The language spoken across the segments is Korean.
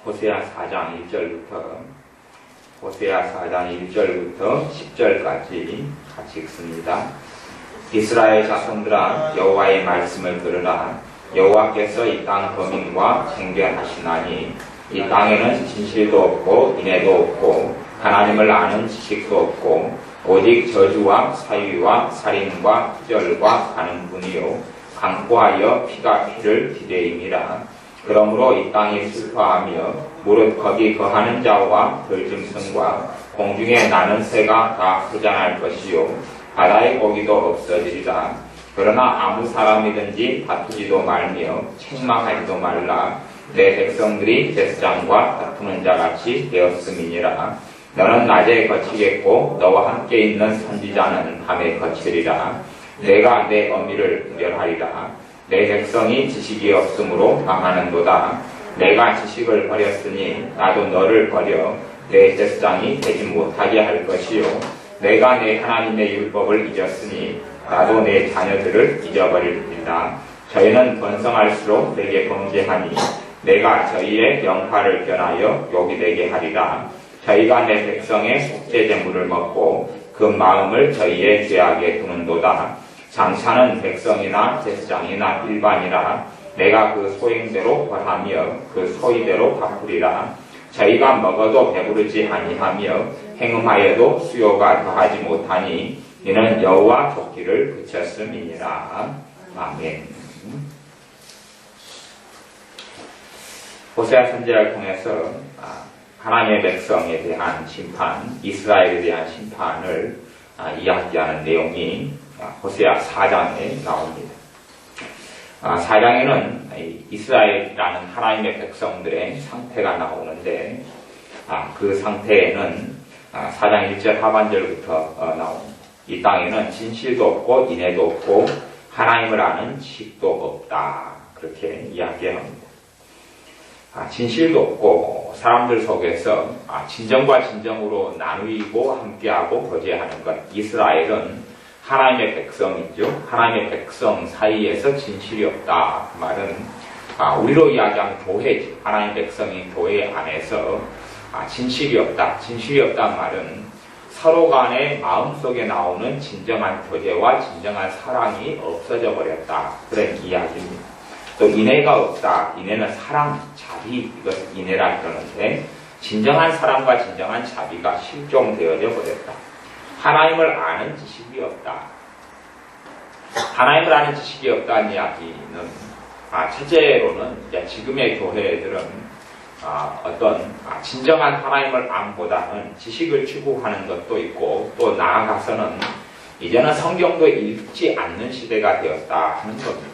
호세아 4장 1절부터 10절까지 같이 읽습니다. 이스라엘 자손들아, 여호와의 말씀을 들으라. 여호와께서 이 땅 범인과 쟁견하시나니 이 땅에는 진실도 없고 인애도 없고 하나님을 아는 지식도 없고 오직 저주와 사위와 살인과 투절과 가는 뿐이요 강포하여 피가 피를 기대임이라. 그러므로 이 땅이 슬퍼하며 무릇 거기 거하는 자와 들짐승과 공중에 나는 새가 다 포장할 것이요 바다의 고기도 없어지리라. 그러나 아무 사람이든지 다투지도 말며 책망하지도 말라. 내 백성들이 제사장과 다투는 자같이 되었음이니라. 너는 낮에 거치겠고 너와 함께 있는 선지자는 밤에 거치리라. 내가 내 어미를 구별하리라. 내 백성이 지식이 없으므로 망하는도다. 내가 지식을 버렸으니 나도 너를 버려 내 제사장이 되지 못하게 할 것이요 내가 내 하나님의 율법을 잊었으니 나도 내 자녀들을 잊어버리리라. 저희는 번성할수록 내게 범죄하니 내가 저희의 영화를 변하여 욕이 되게 하리라. 저희가 내 백성의 속죄 제물을 먹고 그 마음을 저희의 죄악에 두는도다. 장차는 백성이나 제사장이나 일반이라. 내가 그 소행대로 벌하며 그 소위대로 갚으리라. 저희가 먹어도 배부르지 아니하며 행음하여도 수요가 더하지 못하니 이는 여호와 쫓기를 그쳤음이니라. 아멘. 호세아 선지자를 통해서 하나님의 백성에 대한 심판, 이스라엘에 대한 심판을 이야기하는 내용이 호세아 4장에 나옵니다. 4장에는 이스라엘이라는 하나님의 백성들의 상태가 나오는데 그 상태에는 4장 1절 하반절부터 나옵니다. 이 땅에는 진실도 없고 인애도 없고 하나님을 아는 지식도 없다. 그렇게 이야기합니다. 진실도 없고 사람들 속에서 진정과 진정으로 나누이고 함께하고 거제하는 것. 이스라엘은 하나님의 백성이죠. 하나님의 백성 사이에서 진실이 없다. 그 말은 우리로 이야기하면 교회지. 하나님의 백성인 교회 안에서 진실이 없다. 진실이 없다는 말은 서로 간의 마음속에 나오는 진정한 교제와 진정한 사랑이 없어져 버렸다. 그런 이야기입니다. 또 인애가 없다. 인애는 사랑, 자비, 이것 인애라 그러는데 진정한 사랑과 진정한 자비가 실종되어져 버렸다. 하나님을 아는 지식이 없다. 하나님을 아는 지식이 없다는 이야기는 첫째로는 지금의 교회들은 어떤 진정한 하나님을 암보다는 지식을 추구하는 것도 있고 또 나아가서는 이제는 성경도 읽지 않는 시대가 되었다 하는 겁니다.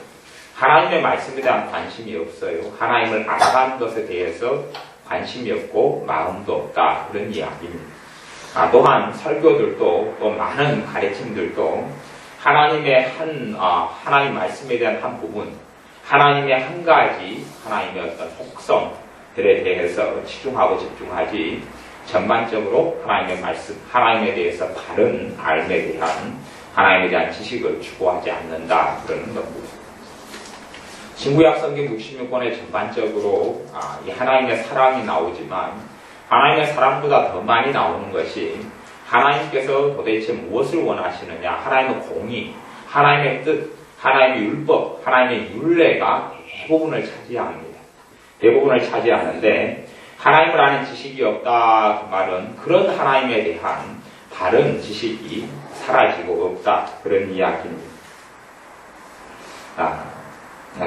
하나님의 말씀에 대한 관심이 없어요. 하나님을 알아가는 것에 대해서 관심이 없고 마음도 없다. 그런 이야기입니다. 또한 설교들도 또 많은 가르침들도 하나님의 하나님 말씀에 대한 한 부분, 하나님의 한 가지, 하나님의 어떤 속성들에 대해서 치중하고 집중하지 전반적으로 하나님의 말씀, 하나님에 대해서 바른 알에 대한 하나님에 대한 지식을 추구하지 않는다. 그러는 겁니다. 신구약 성경 66권에 전반적으로 이 하나님의 사랑이 나오지만 하나님의 사랑보다 더 많이 나오는 것이 하나님께서 도대체 무엇을 원하시느냐, 하나님의 공의, 하나님의 뜻, 하나님의 율법, 하나님의 율례가 대부분을 차지합니다. 대부분을 차지하는데 하나님을 아는 지식이 없다 그 말은 그런 하나님에 대한 바른 지식이 사라지고 없다. 그런 이야기입니다.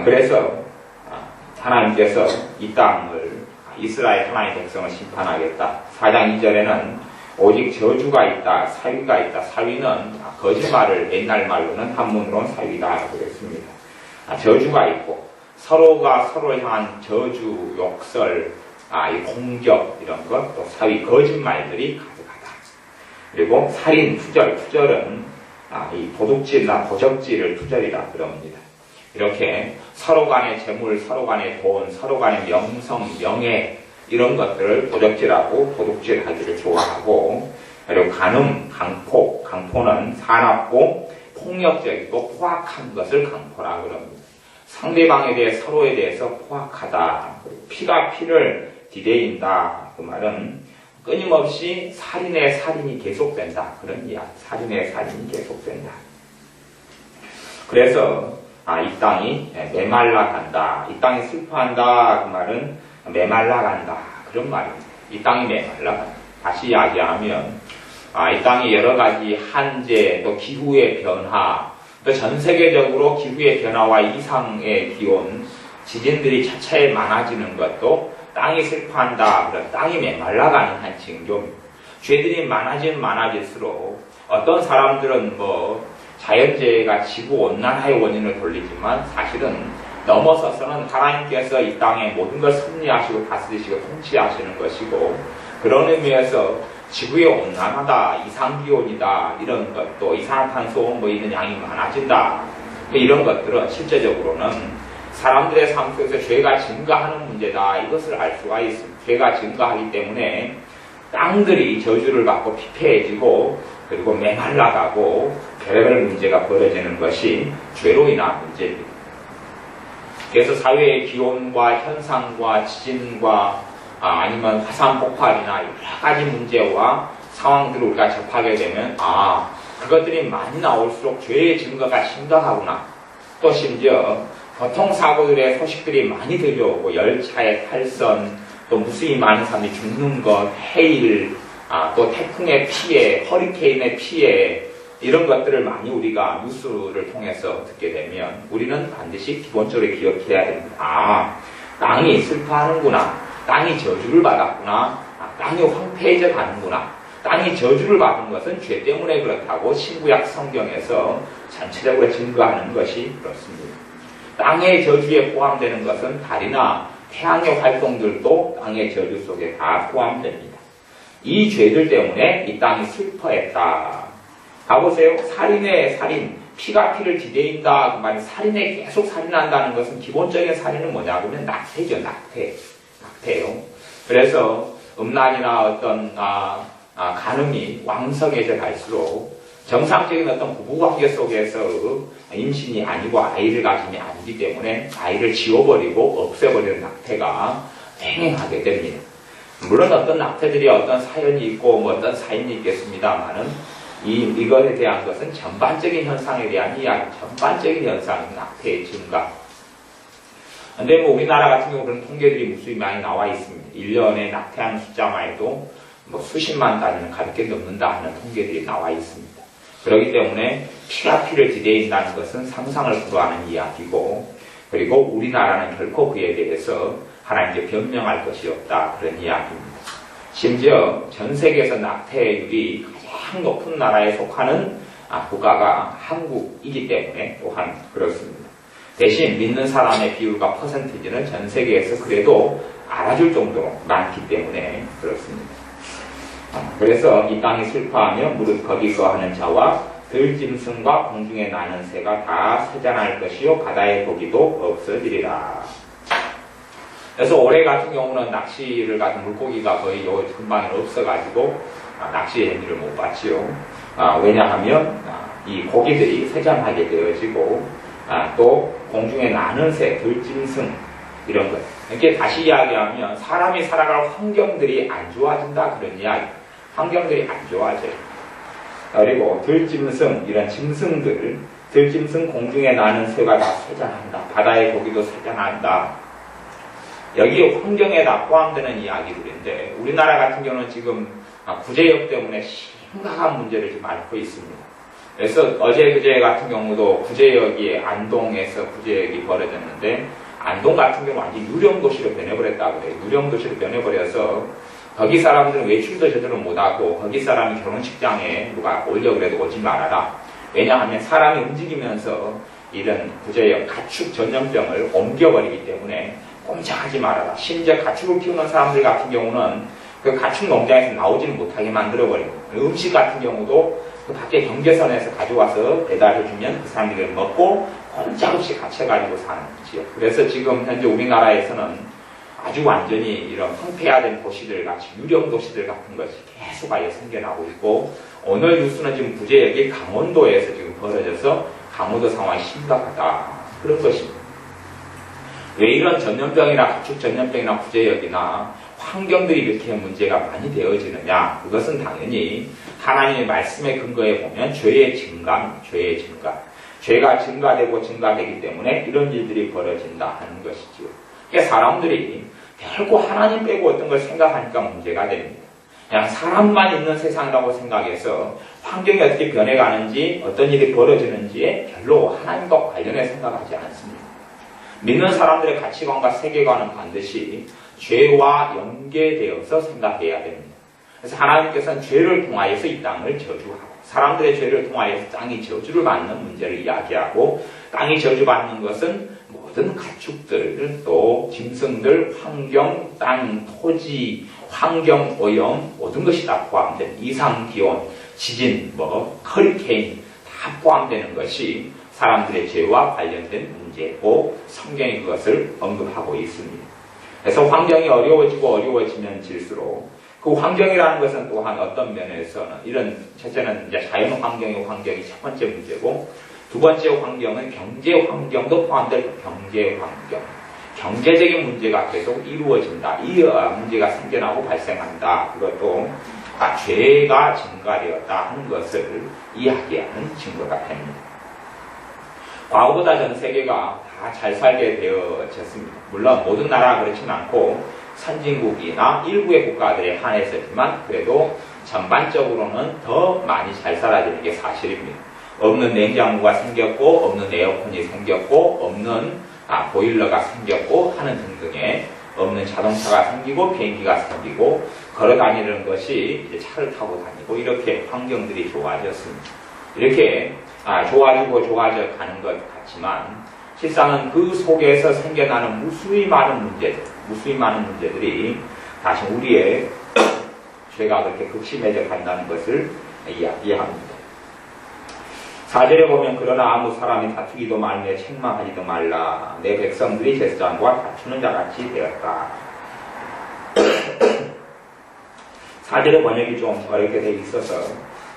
그래서 하나님께서 이 땅을 이스라엘 하나님의 백성을 심판하겠다. 4장 2절에는 오직 저주가 있다, 사위가 있다. 사위는 거짓말을 옛날 말로는 한문으로는 사위다 그랬습니다. 저주가 있고 서로가 서로를 향한 저주, 욕설, 이 공격 이런 것, 또 사위 거짓말들이 가득하다. 그리고 살인, 투절은 이 도둑질이나 도적질을 투절이라 그럽니다. 이렇게 서로 간의 재물, 서로 간의 돈, 서로 간의 명성, 명예 이런 것들을 도적질하고 도둑질하기를 좋아하고 그리고 간음, 강포는 사납고 폭력적이고 포악한 것을 강포라 그럽니다. 상대방에 대해 서로에 대해서 포악하다. 피가 피를 디데이인다. 그 말은 끊임없이 살인의 살인이 계속된다. 그런 이야기. 살인의 살인이 계속된다. 그래서 이 땅이 메말라 간다. 이 땅이 슬퍼한다. 그 말은 메말라 간다. 그런 말입니다. 이 땅이 메말라 간다. 다시 이야기하면 이 땅이 여러 가지 한재, 또 기후의 변화, 또 전 세계적으로 기후의 변화와 이상의 기온, 지진들이 차차에 많아지는 것도 땅이 슬퍼한다. 그런 땅이 메말라가는 한 징조입니다. 죄들이 많아질수록 어떤 사람들은 자연재해가 지구온난화의 원인을 돌리지만 사실은 넘어서서는 하나님께서 이 땅의 모든 걸 섭리하시고 다스리시고 통치하시는 것이고, 그런 의미에서 지구의 온난화다, 이상기온이다, 이런 것도 이산화탄소 이런 양이 많아진다, 이런 것들은 실제적으로는 사람들의 삶 속에서 죄가 증가하는 문제다, 이것을 알 수가 있습니다. 죄가 증가하기 때문에 땅들이 저주를 받고 피폐해지고 그리고 메말라가고 별의별 문제가 벌어지는 것이 죄로 인한 문제입니다. 그래서 사회의 기온과 현상과 지진과 아니면 화산 폭발이나 여러 가지 문제와 상황들을 우리가 접하게 되면 그것들이 많이 나올수록 죄의 증거가 심각하구나. 또 심지어 교통사고들의 소식들이 많이 들려오고 열차의 탈선, 또 무수히 많은 사람이 죽는 것, 해일, 또 태풍의 피해, 허리케인의 피해, 이런 것들을 많이 우리가 뉴스를 통해서 듣게 되면 우리는 반드시 기본적으로 기억해야 됩니다. 땅이 슬퍼하는구나. 땅이 저주를 받았구나. 땅이 황폐해져 가는구나. 땅이 저주를 받은 것은 죄 때문에 그렇다고 신구약 성경에서 전체적으로 증거하는 것이 그렇습니다. 땅의 저주에 포함되는 것은 달이나 태양의 활동들도 땅의 저주 속에 다 포함됩니다. 이 죄들 때문에 이 땅이 슬퍼했다. 가보세요. 살인의 살인, 피가 피를 디데인다. 그 말이 살인에 계속 살인한다는 것은 기본적인 살인은 뭐냐고 하면 낙태죠. 낙태예요. 그래서 음란이나 어떤 간음이 왕성해져 갈수록 정상적인 어떤 부부관계 속에서 임신이 아니고 아이를 가짐이 아니기 때문에 아이를 지워버리고 없애버리는 낙태가 횡행하게 됩니다. 물론 어떤 낙태들이 어떤 사연이 있고 어떤 사인이 있겠습니다만은 이것에 대한 것은 전반적인 현상에 대한 이야기, 전반적인 현상인 낙태의 증가. 근데 우리나라 같은 경우 그런 통계들이 무수히 많이 나와 있습니다. 1년에 낙태하는 숫자만 해도 수십만 단위는 가볍게 넘는다 하는 통계들이 나와 있습니다. 그렇기 때문에 피가 피를 디데인다는 것은 상상을 불허하는 이야기고, 그리고 우리나라는 결코 그에 대해서 하나님께 변명할 것이 없다, 그런 이야기입니다. 심지어 전 세계에서 낙태율이 가장 높은 나라에 속하는 국가가 한국이기 때문에 또한 그렇습니다. 대신 믿는 사람의 비율과 퍼센티지는 전 세계에서 그래도 알아줄 정도로 많기 때문에 그렇습니다. 그래서 이 땅이 슬퍼하며 무릇 거기 거하는 자와 들짐승과 공중에 나는 새가 다 쇠잔할 것이요 바다의 고기도 없어지리라. 그래서 올해 같은 경우는 낚시를 같은 물고기가 거의 요 근방에 없어가지고 낚시 행위를 못 봤지요. 왜냐하면 이 고기들이 쇠잔하게 되어지고 또 공중에 나는 새, 들짐승 이런 것. 이렇게 다시 이야기하면 사람이 살아갈 환경들이 안 좋아진다, 그런 이야기. 환경들이 안 좋아져요. 그리고 들짐승, 이런 짐승들, 들짐승 공중에 나는 새가 다 쇠잔한다. 바다의 고기도 쇠잔한다. 여기 환경에 다 포함되는 이야기들인데 우리나라 같은 경우는 지금 구제역 때문에 심각한 문제를 지금 앓고 있습니다. 그래서 어제 그제 같은 경우도 구제역이 안동에서 구제역이 벌어졌는데 안동 같은 경우 완전 유령도시로 변해버렸다고 그래요. 유령도시로 변해버려서 거기 사람들은 외출도 제대로 못하고 거기 사람이 결혼식장에 누가 오려 그래도 오지 말아라. 왜냐하면 사람이 움직이면서 이런 구제역 가축 전염병을 옮겨버리기 때문에 꼼짝하지 말아라. 심지어 가축을 키우는 사람들 같은 경우는 그 가축 농장에서 나오지는 못하게 만들어버리고 음식 같은 경우도 그 밖에 경계선에서 가져와서 배달해주면 그 사람들이 먹고 꼼짝없이 갇혀가지고 사는 거지요. 그래서 지금 현재 우리나라에서는 아주 완전히 이런 황폐화된 도시들 같이 유령 도시들 같은 것이 계속 아예 생겨나고 있고 오늘 뉴스는 지금 구제역이 강원도에서 지금 벌어져서 강원도 상황이 심각하다. 그런 것입니다. 왜 이런 전염병이나 가축 전염병이나 구제역이나 환경들이 이렇게 문제가 많이 되어지느냐? 그것은 당연히 하나님의 말씀의 근거에 보면 죄의 증가입니다. 죄의 증가. 죄가 증가되고 증가되기 때문에 이런 일들이 벌어진다 하는 것이지요. 그러니까 사람들이 결코 하나님 빼고 어떤 걸 생각하니까 문제가 됩니다. 그냥 사람만 있는 세상이라고 생각해서 환경이 어떻게 변해가는지 어떤 일이 벌어지는지에 별로 하나님과 관련해 생각하지 않습니다. 믿는 사람들의 가치관과 세계관은 반드시 죄와 연계되어서 생각해야 됩니다. 그래서 하나님께서는 죄를 통하여서 이 땅을 저주하고 사람들의 죄를 통하여서 땅이 저주를 받는 문제를 이야기하고 땅이 저주받는 것은 모든 가축들, 또 짐승들, 환경, 땅, 토지, 환경 오염 모든 것이 다 포함된 이상 기온, 지진, 허리케인 다 포함되는 것이 사람들의 죄와 관련된 문제고 성경이 그것을 언급하고 있습니다. 그래서 환경이 어려워지면 질수록 그 환경이라는 것은 또한 어떤 면에서는 첫째는 이제 자연 환경이 첫 번째 문제고 두 번째 환경은 경제 환경도 포함될 경제 환경. 경제적인 문제가 계속 이루어진다. 이 문제가 생겨나고 발생한다. 그것도 죄가 증가되었다 하는 것을 이야기하는 증거가 됩니다. 과거보다 전 세계가 다 잘 살게 되어졌습니다. 물론 모든 나라가 그렇진 않고 선진국이나 일부의 국가들에 한해서지만 그래도 전반적으로는 더 많이 잘 살아지는 게 사실입니다. 없는 냉장고가 생겼고 없는 에어컨이 생겼고 없는 보일러가 생겼고 하는 등등의 없는 자동차가 생기고 비행기가 생기고 걸어다니는 것이 이제 차를 타고 다니고 이렇게 환경들이 좋아졌습니다. 이렇게 좋아져 가는 것 같지만 실상은 그 속에서 생겨나는 무수히 많은 문제들이 다시 우리의 죄가 그렇게 극심해져 간다는 것을 이야기합니다. 4절에 보면 그러나 아무 사람이 다투기도 말며 책망하지도 말라. 내 백성들이 제사장과 다투는 자같이 되었다. 4절의 번역이 좀 어렵게 되어 있어서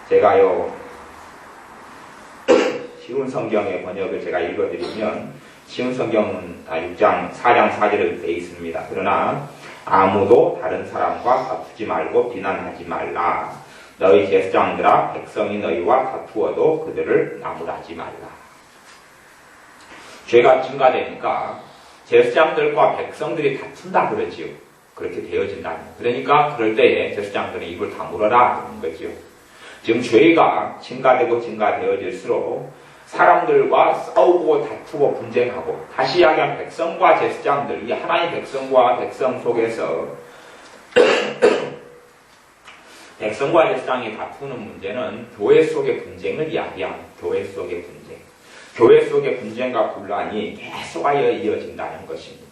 제가요 쉬운 성경의 번역을 제가 읽어드리면 쉬운 성경은 4장 4절에 되어 있습니다. 그러나 아무도 다른 사람과 다투지 말고 비난하지 말라. 너희 제사장들아 백성이 너희와 다투어도 그들을 나무라지 말라. 죄가 증가되니까 제사장들과 백성들이 다툰다 그러지요. 그렇게 되어진다는. 그러니까 그럴 때에 제사장들은 입을 다물어라 하는 거지요. 지금 죄가 증가되어질수록 사람들과 싸우고 다투고 분쟁하고 다시 이야기한 백성과 제사장들, 이 하나님의 백성과 백성 속에서 백성과 제사장이 다투는 문제는 교회 속의 분쟁을 이야기합니다. 교회 속의 분쟁. 교회 속의 분쟁과 분란이 계속하여 이어진다는 것입니다.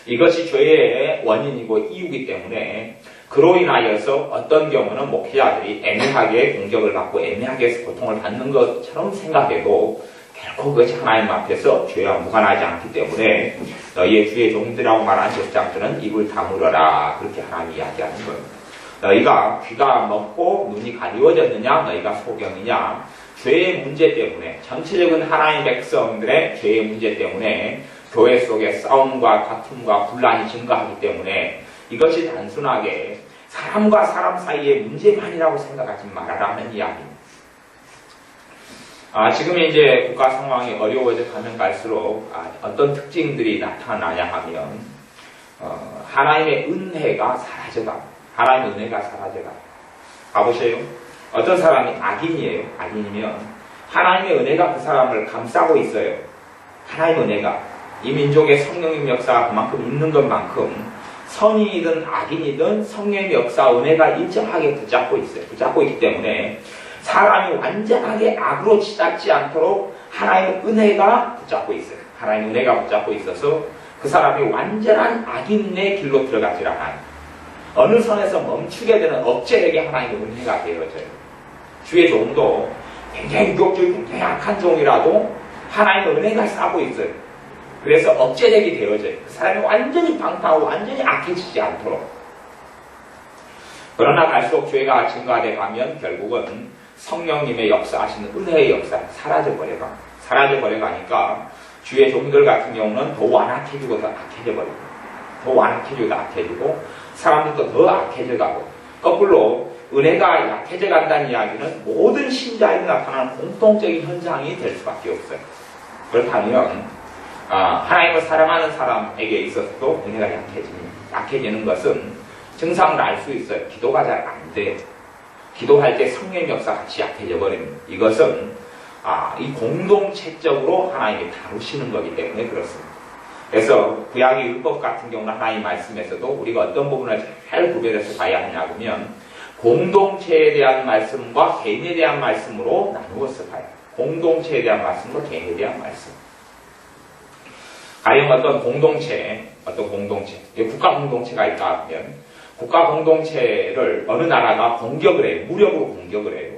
이것이 죄의 원인이고 이유이기 때문에 그로 인하여서 어떤 경우는 목회자들이 애매하게 공격을 받고 애매하게 고통을 받는 것처럼 생각해도 결코 그것이 하나님 앞에서 죄와 무관하지 않기 때문에 너희의 주의 종들이라고 말하는 제사장들은 입을 다물어라. 그렇게 하나님이 이야기하는 겁니다. 너희가 귀가 먹고 눈이 가리워졌느냐? 너희가 소경이냐? 죄의 문제 때문에 전체적인 하나님 백성들의 죄의 문제 때문에 교회 속에 싸움과 다툼과 분란이 증가하기 때문에 이것이 단순하게 사람과 사람 사이의 문제만이라고 생각하지 말아라는 이야기입니다. 지금 이제 국가 상황이 어려워져 가면 갈수록 어떤 특징들이 나타나냐 하면 하나님의 은혜가 사라져갑니다. 하나님의 은혜가 사라져갑니다. 봐보세요. 어떤 사람이 악인이에요. 악인이면 하나님의 은혜가 그 사람을 감싸고 있어요. 하나님의 은혜가 이 민족의 성령의 역사가 그만큼 있는 것만큼 선인이든 악인이든 성령의 역사 은혜가 일정하게 붙잡고 있어요. 붙잡고 있기 때문에 사람이 완전하게 악으로 치닫지 않도록 하나님의 은혜가 붙잡고 있어요. 하나님의 은혜가 붙잡고 있어서 그 사람이 완전한 악인의 길로 들어가지 않아요. 어느 선에서 멈추게 되는 억제력이 하나님의 은혜가 되어져요. 주의 종도 굉장히 유혹적이고 굉장히 악한 종이라도 하나님의 은혜가 싸고 있어요. 그래서 억제력이 되어져요. 그 사람이 완전히 방탕하고 완전히 악해지지 않도록. 그러나 갈수록 죄가 증가돼 가면 결국은 성령님의 역사하시는 은혜의 역사가 사라져버려 가니까 주의 종들 같은 경우는 더 완악해지고 더 악해져 버립니다. 더 완악해지고 악해지고 사람들도 더 악해져 가고 거꾸로 은혜가 약해져 간다는 이야기는 모든 신자에게 나타나는 공통적인 현상이 될 수밖에 없어요. 그렇다면 하나님을 사랑하는 사람에게 있어서도 은혜가 약해지는 것은 증상을 알 수 있어요. 기도가 잘 안 돼요. 기도할 때 성령의 역사 같이 약해져 버립니다. 이것은 이 공동체적으로 하나님이 다루시는 거기 때문에 그렇습니다. 그래서 구약의 율법 같은 경우는 하나님 말씀에서도 우리가 어떤 부분을 잘 구별해서 봐야 하냐면 공동체에 대한 말씀과 개인에 대한 말씀으로 나누어서 봐요. 공동체에 대한 말씀과 개인에 대한 말씀. 가령 어떤 공동체, 국가 공동체가 있다 하면 국가 공동체를 어느 나라가 공격을 해요. 무력으로 공격을 해요.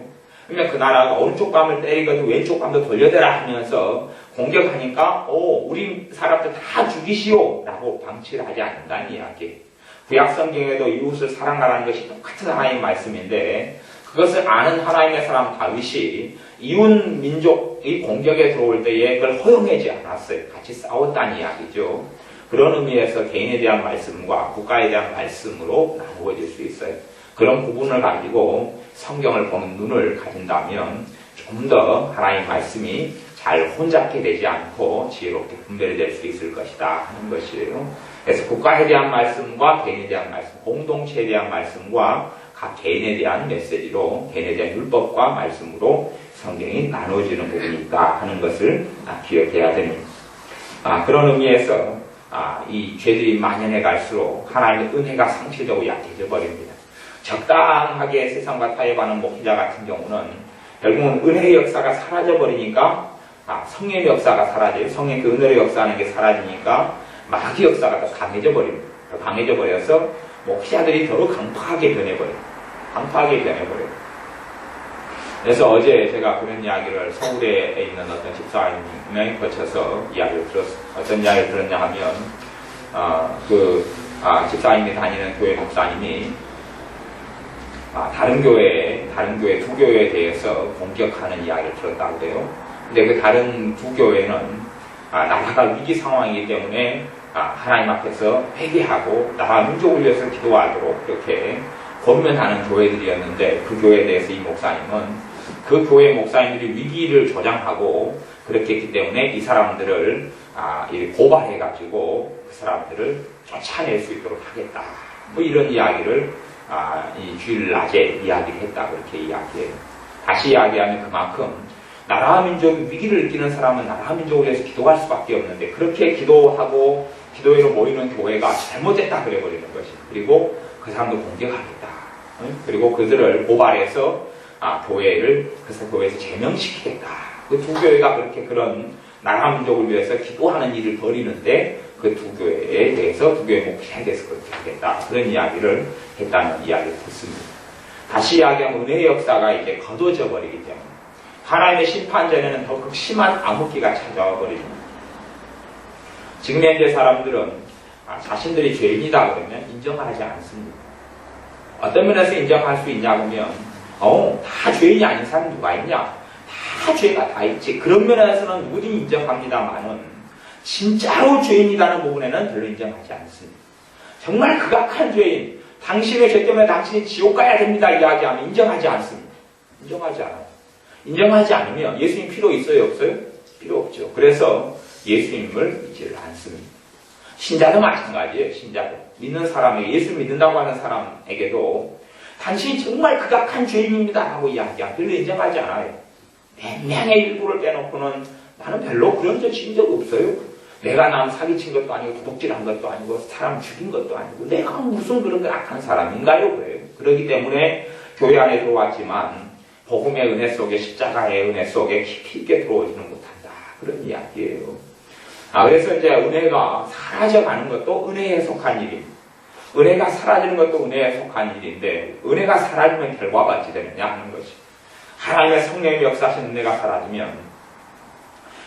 그러면 그 나라가 오른쪽 감을 때리거든 왼쪽 감도 돌려대라 하면서 공격하니까 우리 사람들 다 죽이시오 라고 방치를 하지 않는다는 이야기. 구약 성경에도 이웃을 사랑하라는 것이 똑같은 하나님의 말씀인데 그것을 아는 하나님의 사람 다윗이 이웃 민족이 공격에 들어올 때에 그걸 허용하지 않았어요. 같이 싸웠다는 이야기죠. 그런 의미에서 개인에 대한 말씀과 국가에 대한 말씀으로 나누어질 수 있어요. 그런 구분을 가지고 성경을 보는 눈을 가진다면 좀 더 하나님의 말씀이 잘 혼잡게 되지 않고 지혜롭게 분별이 될 수 있을 것이다 하는 것이에요. 그래서 국가에 대한 말씀과 개인에 대한 말씀, 공동체에 대한 말씀과 각 개인에 대한 메시지로 개인에 대한 율법과 말씀으로 성경이 나눠지는 부분이 있다 하는 것을 기억해야 됩니다. 그런 의미에서 이 죄들이 만연해 갈수록 하나님의 은혜가 상실되고 약해져 버립니다. 적당하게 세상과 타협하는 목회자 같은 경우는 결국은 은혜의 역사가 사라져 버리니까 성령의 역사가 사라져요. 성령의 그 은혜의 역사하는 게 사라지니까 마귀 역사가 더 강해져 버립니다. 더 강해져 버려서 목회자들이 더욱 강팍하게 변해버려요. 그래서 어제 제가 그런 이야기를 서울에 있는 어떤 집사님에 거쳐서 이야기를 들었어요. 어떤 이야기를 들었냐 하면 집사님이 다니는 교회 목사님이 다른 교회 두 교회에 대해서 공격하는 이야기를 들었다고 해요. 근데 그 다른 두 교회는 나라가 위기 상황이기 때문에 하나님 앞에서 회개하고 나라 민족을 위해서 기도하도록 그렇게 권면하는 교회들이었는데 그 교회에 대해서 이 목사님은 그 교회 목사님들이 위기를 조장하고 그렇게 했기 때문에 이 사람들을 고발해가지고 그 사람들을 쫓아낼 수 있도록 하겠다. 뭐 이런 이야기를 이 주일 낮에 이야기를 했다 그렇게 이야기해요. 다시 이야기하면 그만큼 나라와 민족이 위기를 느끼는 사람은 나라와 민족을 위해서 기도할 수밖에 없는데 그렇게 기도하고 기도회로 모이는 교회가 잘못됐다 그래버리는 것이. 그리고 그 사람도 공격하겠다. 그리고 그들을 고발해서 교회에서 제명시키겠다. 그 두 교회가 그렇게 그런 나라 민족을 위해서 기도하는 일을 벌이는데 그 두 교회에 대해서 두 교회 목회자에 대해서 그렇게 하겠다. 그런 이야기를 했다는 이야기를 듣습니다. 다시 이야기하면 은혜의 역사가 이제 거둬져 버리기 때문에 하나님의 심판 전에는 더 극심한 암흑기가 찾아와 버립니다. 지금 현재 사람들은 자신들이 죄인이다 그러면 인정하지 않습니다. 어떤 면에서 인정할 수 있냐 보면 다 죄인이 아닌 사람 누가 있냐? 다 죄가 다 있지. 그런 면에서는 누구든 인정합니다만은 진짜로 죄인이라는 부분에는 별로 인정하지 않습니다. 정말 극악한 죄인, 당신의 죄 때문에 당신이 지옥 가야 됩니다 이야기하면 인정하지 않습니다. 인정하지 않아요. 인정하지 않으면 예수님 필요 있어요 없어요? 필요 없죠. 그래서 예수님을 믿지를 않습니다. 신자도 마찬가지예요. 신자도 믿는 사람에게, 예수 믿는다고 하는 사람에게도 당신이 정말 극악한 죄인입니다 하고 이야기하면 별로 인정하지 않아요. 몇 명의 일부를 빼놓고는 나는 별로 그런 적 진 적 없어요. 내가 남 사기친 것도 아니고 도둑질한 것도 아니고 사람 죽인 것도 아니고 내가 무슨 그런 걸 악한 사람인가요? 그래요. 그렇기 때문에 교회 안에 들어왔지만 복음의 은혜 속에, 십자가의 은혜 속에 깊이 있게 들어오지는 못한다. 그런 이야기예요. 그래서 이제 은혜가 사라져가는 것도 은혜에 속한 일입니다. 은혜가 사라지는 것도 은혜에 속한 일인데 은혜가 사라지면 결과가 어찌 되느냐 하는 것이. 하나님의 성령의 역사하신 은혜가 사라지면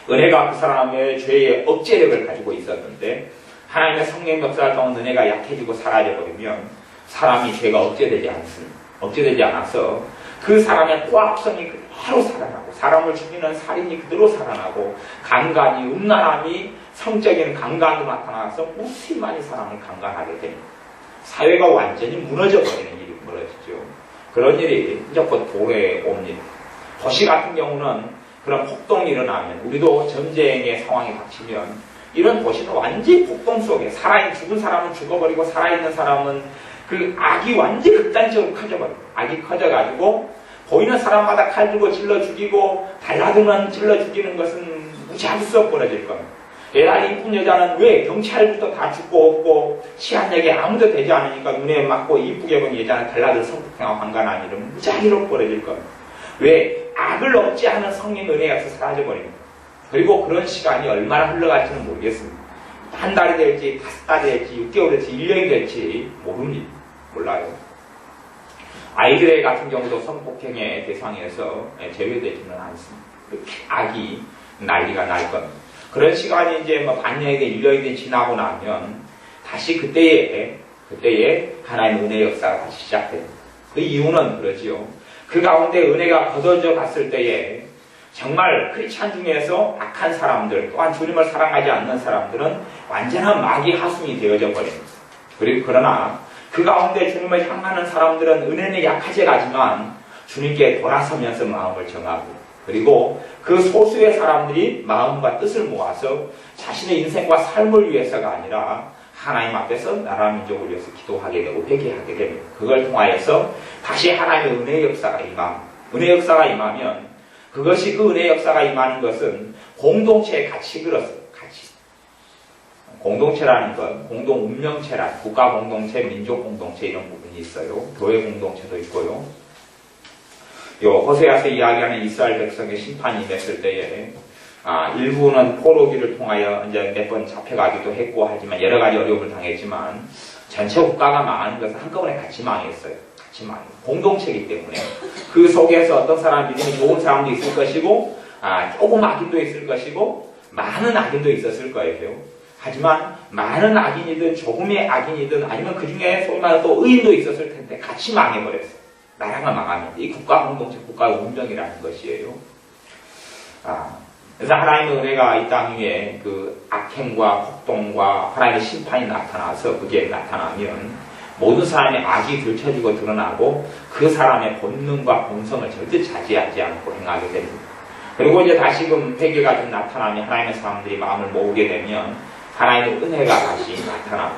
은혜가 그 사람의 죄의 억제력을 가지고 있었는데 하나님의 성령의 역사를 통한 은혜가 약해지고 사라져버리면 사람이 죄가 억제되지 않습니다. 억제 되지 않아서 그 사람의 고압성이 그대로 살아나고 사람을 죽이는 살인이 그대로 살아나고 강간이 음란함이 성적인 강간으로 나타나서 무수히 많이 사람을 강간하게 됩니다. 사회가 완전히 무너져 버리는 일이 벌어지죠. 그런 일이 이제 곧 도로에 옵니다. 도시 같은 경우는 그런 폭동이 일어나면 우리도 전쟁의 상황이 닥치면 이런 도시는 완전히 폭동 속에 죽은 사람은 죽어버리고 살아있는 사람은 그 악이 완전히 극단적으로 커져버려요. 악이 커져가지고 보이는 사람마다 칼 들고 찔러 죽이고 달라들면 찔러 죽이는 것은 무지할 수 없이 벌어질 겁니다. 예전에 이쁜 여자는 왜 경찰부터 다 죽고 없고 시한역에 아무도 되지 않으니까 눈에 맞고 이쁘게 본 여자는 달라들 성폭행하고 강간한 일은 무지하게 벌어질 겁니다. 왜? 악을 억제하는 성령 은혜가 없어서 사라져버립니다. 그리고 그런 시간이 얼마나 흘러갈지는 모르겠습니다. 한 달이 될지 5달이 될지 6개월이 될지 1년이 될지 모릅니다. 몰라요. 아이들 같은 경우도 성폭행의 대상에서 제외되지는 않습니다. 악이 난리가 날 겁니다. 그런 시간이 이제 반년이든 1년이든 지나고 나면 다시 그때에 하나님의 은혜의 역사가 다시 시작됩니다. 그 이유는 그러지요. 그 가운데 은혜가 걷어져 갔을 때에 정말 크리스찬 중에서 악한 사람들 또한 주님을 사랑하지 않는 사람들은 완전한 마귀 하순이 되어져 버립니다. 그러나 그 가운데 주님을 향하는 사람들은 은혜는 약하게 가지만 주님께 돌아서면서 마음을 정하고 그리고 그 소수의 사람들이 마음과 뜻을 모아서 자신의 인생과 삶을 위해서가 아니라 하나님 앞에서 나라 민족을 위해서 기도하게 되고 회개하게 됩니다. 그걸 통하여서 다시 하나님의 은혜의 역사가 임합니다. 은혜의 역사가 임하면 그것이 그 은혜의 역사가 임하는 것은 공동체의 가치 그렇습니다. 가치. 공동체라는 건 공동 운명체라 국가 공동체, 민족 공동체 이런 부분이 있어요. 교회 공동체도 있고요. 호세아서 이야기하는 이스라엘 백성의 심판이 임했을 때에 일부는 포로기를 통하여 이제 몇 번 잡혀가기도 했고 하지만 여러 가지 어려움을 당했지만 전체 국가가 망하는 것은 한꺼번에 같이 망했어요. 같이 망해요. 공동체이기 때문에 그 속에서 어떤 사람 믿음이 좋은 사람도 있을 것이고 조금 악인도 있을 것이고 많은 악인도 있었을 거예요. 하지만 많은 악인이든 조금의 악인이든 아니면 그 중에 소위 말하는 또 의인도 있었을 텐데 같이 망해버렸어요. 나라가 망하면 이 국가 공동체, 국가의 운명이라는 것이에요. 그래서 하나님의 은혜가 이 땅 위에 그 악행과 폭동과 하나님의 심판이 나타나서 그게 나타나면 모든 사람의 악이 들춰지고 드러나고 그 사람의 본능과 본성을 절대 차지하지 않고 행하게 됩니다. 그리고 이제 다시금 회개가 좀 나타나면 하나님의 사람들이 마음을 모으게 되면 하나님의 은혜가 다시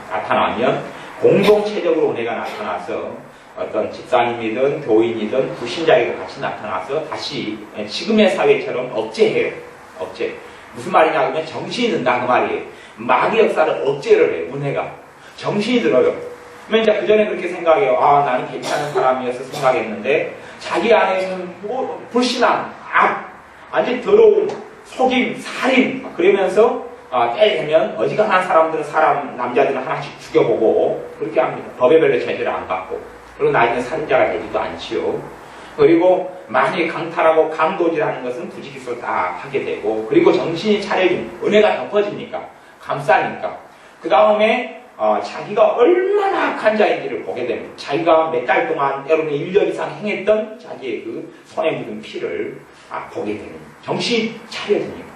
나타나면 공동체적으로 은혜가 나타나서 어떤 집사님이든 교인이든 불신자에게 같이 나타나서 다시 지금의 사회처럼 억제해요. 억제. 무슨 말이냐 하면 정신이 든다 그 말이에요. 마귀 역사를 억제를 해요. 은혜가. 정신이 들어요. 그러면 이제 그전에 그렇게 생각해요. 나는 괜찮은 사람이어서 생각했는데 자기 안에 있는 불신앙, 악, 완전 더러움, 속임, 살인 그러면서 때에 되면 어지간한 사람들은 남자들은 하나씩 죽여보고 그렇게 합니다. 법에 별로 제재를 안 받고. 그리고 나중에 살인자가 되지도 않지요. 그리고 많이 강탈하고 강도질하는 것은 부지기수 다 하게 되고 그리고 정신이 차려집니다. 은혜가 덮어지니까 감싸니까 그 다음에 자기가 얼마나 악한 자인지를 보게 됩니다. 자기가 몇 달 동안 때로는 1년 이상 행했던 자기의 그 손에 묻은 피를 보게 됩니다. 정신이 차려지니까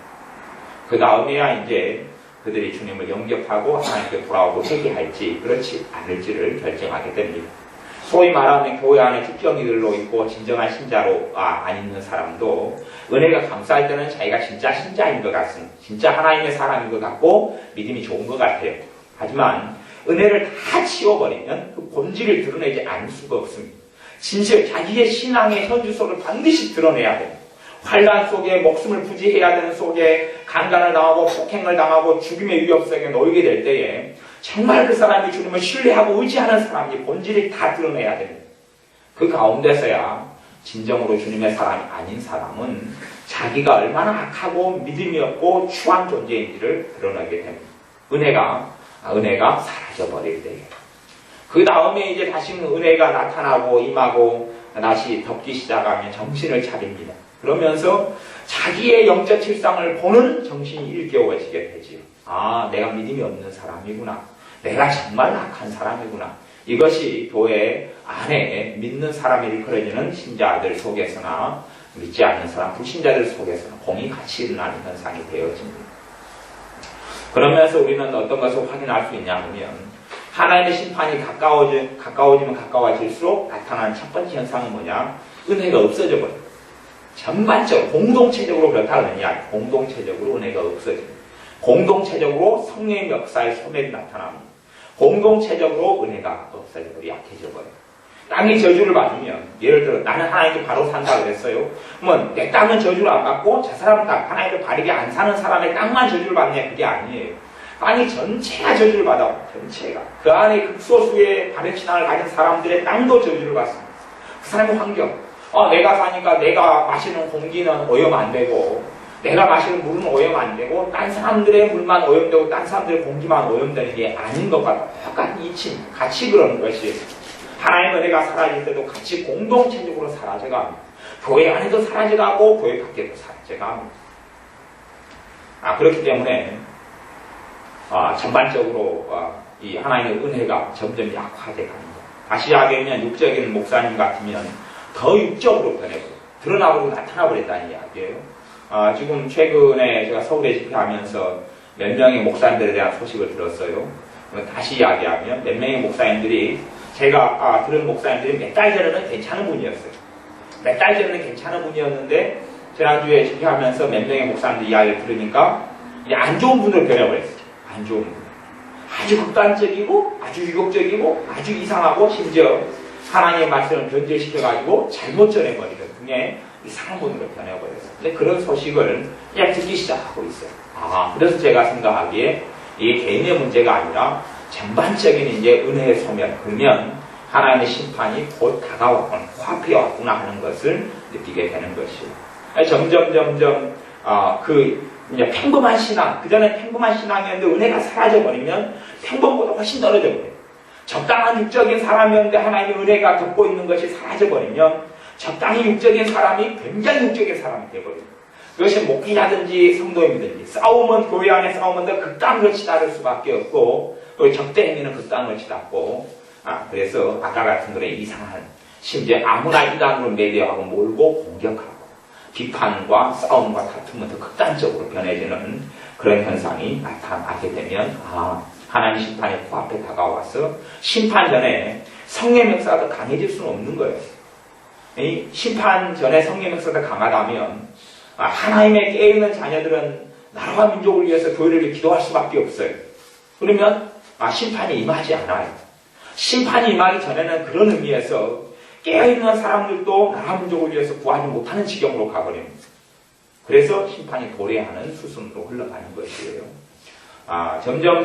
그 다음에야 이제 그들이 주님을 영접하고 하나님께 돌아오고 회개할지 그렇지 않을지를 결정하게 됩니다. 소위 말하는 교회 안에 주병이들로 있고 진정한 신자로 안 있는 사람도 은혜가 감사할 때는 자기가 진짜 신자인 것 같습니다. 진짜 하나님의 사람인 것 같고 믿음이 좋은 것 같아요. 하지만 은혜를 다 치워버리면 그 본질을 드러내지 않을 수가 없습니다. 진실, 자기의 신앙의 현주소를 반드시 드러내야 됩니다. 환난 속에 목숨을 부지해야 되는 속에 강간을 당하고 폭행을 당하고 죽음의 위협성에 놓이게 될 때에 정말 그 사람이 주님을 신뢰하고 의지하는 사람이 본질을 다 드러내야 됩니다. 그 가운데서야 진정으로 주님의 사람이 아닌 사람은 자기가 얼마나 악하고 믿음이 없고 추한 존재인지를 드러내게 됩니다. 은혜가 사라져버릴 때에. 그 다음에 이제 다시 은혜가 나타나고 임하고 다시 덮기 시작하면 정신을 차립니다. 그러면서 자기의 영적 실상을 보는 정신이 일깨워지게 되지요. 내가 믿음이 없는 사람이구나. 내가 정말 악한 사람이구나. 이것이 교회 안에 믿는 사람이 일컬어지는 신자들 속에서나 믿지 않는 사람, 불신자들 속에서는 공히 같이 일어나는 현상이 되어집니다. 그러면서 우리는 어떤 것을 확인할 수 있냐 하면 하나님의 심판이 가까워지면 가까워질수록 나타나는 첫 번째 현상은 뭐냐? 은혜가 없어져 버려요. 전반적으로 공동체적으로 그렇다는 이야기. 공동체적으로 은혜가 없어집니다. 공동체적으로 성령의 역사의 소멸이 나타납니다. 공동체적으로 은혜가 없어지고 약해져 버려요. 땅이 저주를 받으면 예를 들어 나는 하나님께 바로 산다 그랬어요. 그러면 내 땅은 저주를 안 받고 저 사람 땅 하나님께 바르게 안 사는 사람의 땅만 저주를 받냐? 그게 아니에요. 땅이 전체가 저주를 받아. 전체가. 그 안에 극소수의 바른 신앙을 가진 사람들의 땅도 저주를 받습니다. 그 사람의 환경. 내가 사니까 내가 마시는 공기는 오염 안 되고 내가 마시는 물은 오염 안 되고 딴 사람들의 물만 오염되고 딴 사람들의 공기만 오염되는 게 아닌 것과 똑같은 이치, 같이 그러는 것이 하나님의 은혜가 사라질 때도 같이 공동체적으로 사라져갑니다. 교회 안에도 사라져가고 교회 밖에도 사라져갑니다. 그렇기 때문에 전반적으로 이 하나님의 은혜가 점점 약화돼 갑니다. 다시 이야기하면 육적인 목사님 같으면 더 육적으로 변해버려요. 드러나버리고 나타나버린다는 이야기예요. 지금 최근에 제가 서울에 집회하면서 몇 명의 목사님들에 대한 소식을 들었어요. 다시 이야기하면 몇 명의 목사님들이 제가 들은 목사님들이 몇 달 전에는 괜찮은 분이었어요. 몇 달 전에는 괜찮은 분이었는데 지난주에 집회하면서 몇 명의 목사님들 이야기를 들으니까 이제 안 좋은 분으로 변해버렸어요. 안 좋은 분. 아주 극단적이고 아주 유혹적이고 아주 이상하고 심지어 하나님의 말씀을 변질시켜가지고 잘못 전해버리는 등의 이상한 분으로 변해버렸어요. 근데 그런 소식을 그냥 듣기 시작하고 있어요. 그래서 제가 생각하기에 이게 개인의 문제가 아니라 전반적인 이제 은혜의 소멸, 그러면 하나님의 심판이 곧 다가왔구나, 코앞에 왔구나 하는 것을 느끼게 되는 것이에요. 점점 이제 평범한 신앙, 그전에 평범한 신앙이었는데 은혜가 사라져버리면 평범보다 훨씬 떨어져버려요. 적당한 육적인 사람이었는데 하나님의 은혜가 덮고 있는 것이 사라져버리면 적당히 육적인 사람이 굉장히 육적인 사람이 되어버립니다. 그것이 목회자든지 성도님이든지 싸움은 교회 안에 싸움은 더 극단으로 치달을 수밖에 없고 또 적대 행위는 극단으로 치닫고 그래서 아까 같은 그런 이상한 심지어 아무나 이단으로 매대하고 몰고 공격하고 비판과 싸움과 다툼은 더 극단적으로 변해지는 그런 현상이 나타나게 되면 하나님 심판이 코앞에 다가와서 심판 전에 성령의 역사가 더 강해질 수는 없는 거예요. 이 심판 전에 성령의 역사가 강하다면 하나님의 깨어있는 자녀들은 나라와 민족을 위해서 교회를 위해 기도할 수밖에 없어요. 그러면 심판이 임하지 않아요. 심판이 임하기 전에는 그런 의미에서 깨어있는 사람들도 나라 민족을 위해서 구하지 못하는 지경으로 가버립니다. 그래서 심판이 도래하는 수순으로 흘러가는 것이에요. 점점